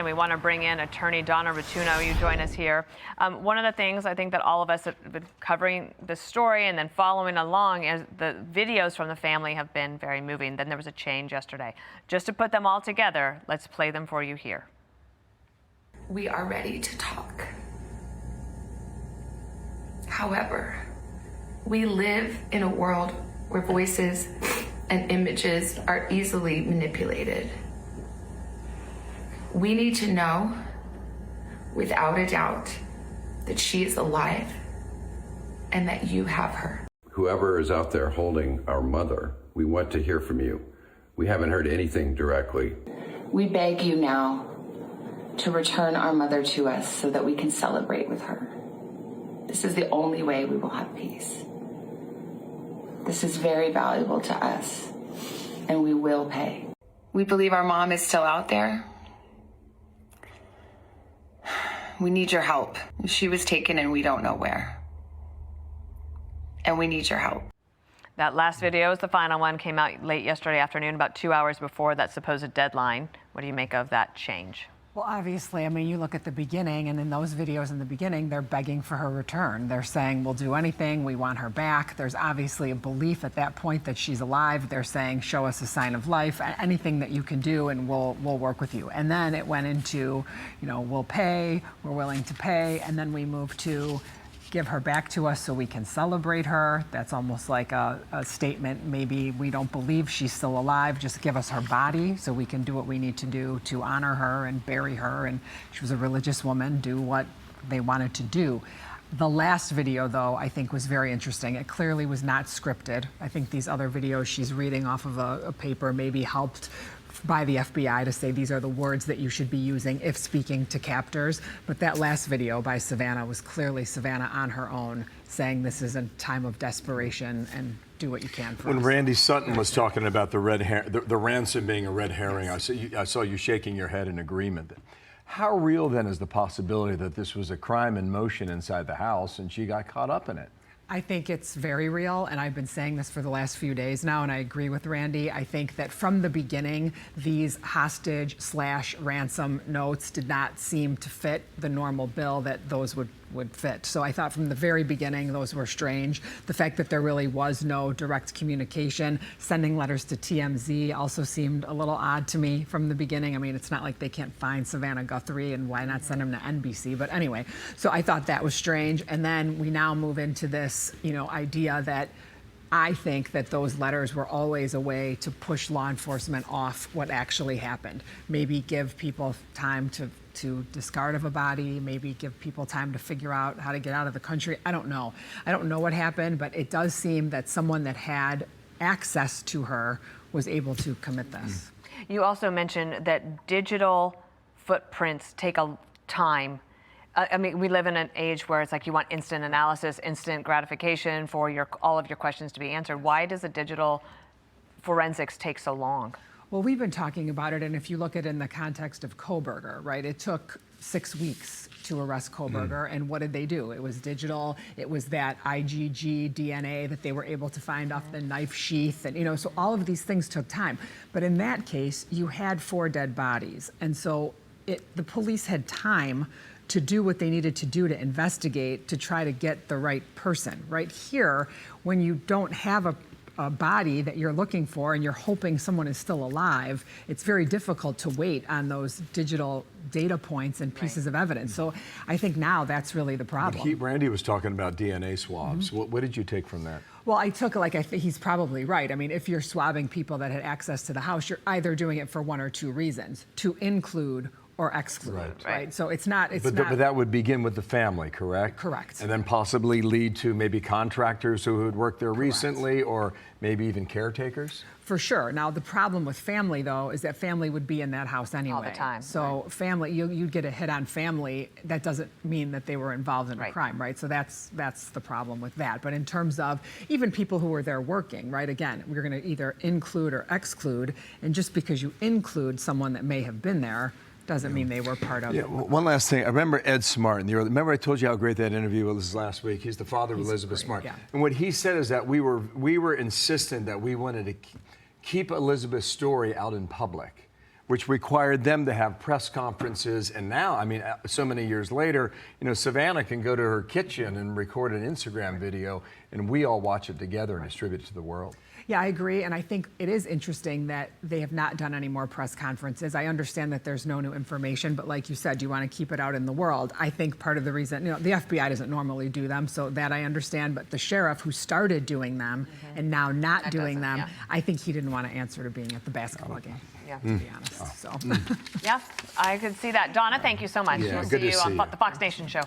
And we want to bring in attorney Donna Rotunno. You join us here. One of the things I think that all of us have been covering the story and then following along is the videos from the family have been very moving. Then there was a change yesterday. Just to put them all together, let's play them for you here. We are ready to talk. However, we live in a world where voices and images are easily manipulated. We need to know, without a doubt, that she is alive and that you have her. Whoever is out there holding our mother, we want to hear from you. We haven't heard anything directly. We beg you now to return our mother to us so that we can celebrate with her. This is the only way we will have peace. This is very valuable to us, and we will pay. We believe our mom is still out there. We need your help. She was taken and we don't know where. And we need your help. That last video is the final one, came out late yesterday afternoon, about 2 hours before that supposed deadline. What do you make of that change? Well, obviously, I mean, you look at the beginning, and in those videos in the beginning, they're begging for her return. They're saying, we'll do anything, we want her back. There's obviously a belief at that point that she's alive. They're saying, show us a sign of life, anything that you can do, and we'll work with you. And then it went into, you know, we'll pay, we're willing to pay, and then we moved to give her back to us so we can celebrate her. That's almost like a statement. Maybe we don't believe she's still alive. Just give us her body so we can do what we need to do to honor her and bury her. And she was a religious woman, do what they wanted to do. The last video, though, I think was very interesting. It clearly was not scripted. I think these other videos she's reading off of a paper maybe helped by the FBI to say these are the words that you should be using if speaking to captors. But that last video by Savannah was clearly Savannah on her own saying this is a time of desperation and do what you can for us. When Randy Sutton was talking about the ransom being a red herring, yes. I saw you shaking your head in agreement. How real then is the possibility that this was a crime in motion inside the house and she got caught up in it? I think it's very real, and I've been saying this for the last few days now, and I agree with Randy. I think that from the beginning, these hostage/ransom notes did not seem to fit the normal bill that those would fit. So I thought from the very beginning, those were strange. The fact that there really was no direct communication, sending letters to TMZ also seemed a little odd to me from the beginning. I mean, it's not like they can't find Savannah Guthrie, and why not send them to NBC? But anyway, so I thought that was strange. And then we now move into this, you know, idea that I think that those letters were always a way to push law enforcement off what actually happened. Maybe give people time to discard of a body, maybe give people time to figure out how to get out of the country. I don't know. I don't know what happened, but it does seem that someone that had access to her was able to commit this. You also mentioned that digital footprints take a time. I mean, we live in an age where it's like you want instant analysis, instant gratification for all of your questions to be answered. Why does the digital forensics take so long? Well, we've been talking about it, and if you look at it in the context of Kohberger, right, it took 6 weeks to arrest Kohberger, and what did they do? It was digital. It was that IgG DNA that they were able to find off the knife sheath, and, you know, so all of these things took time. But in that case, you had 4 dead bodies, and so the police had time to do what they needed to do to investigate, to try to get the right person. Right here, when you don't have a body that you're looking for and you're hoping someone is still alive, it's very difficult to wait on those digital data points and pieces of evidence. So I think now that's really the problem. Randy was talking about DNA swabs. What did you take from that? Well, I took, like, I think he's probably right. I mean, if you're swabbing people that had access to the house, you're either doing it for 1 or 2 reasons, to include or exclude, right? So it's not. But that would begin with the family, correct? Correct. And then possibly lead to maybe contractors who had worked there recently, or maybe even caretakers? For sure. Now, the problem with family, though, is that family would be in that house anyway. All the time. So family, you'd get a hit on family. That doesn't mean that they were involved in a crime, right? So that's the problem with that. But in terms of even people who were there working, right, again, we're going to either include or exclude. And just because you include someone that may have been there doesn't mean they were part of it. One last thing. I remember Ed Smart in the early. Remember I told you how great that interview was last week? He's the father of Elizabeth Smart. Yeah. And what he said is that we were insistent that we wanted to keep Elizabeth's story out in public. which required them to have press conferences. And now, I mean, so many years later, you know, Savannah can go to her kitchen and record an Instagram video, and we all watch it together and distribute it to the world. Yeah, I agree. And I think it is interesting that they have not done any more press conferences. I understand that there's no new information, but like you said, you want to keep it out in the world. I think part of the reason, you know, the FBI doesn't normally do them, so that I understand, but the sheriff who started doing them and now not doing them, I think he didn't want to answer to being at the basketball game, to be honest. So. Yeah, I could see that. Donna, thank you so much. Yeah, We'll good see to you see on you. the Fox Nation show.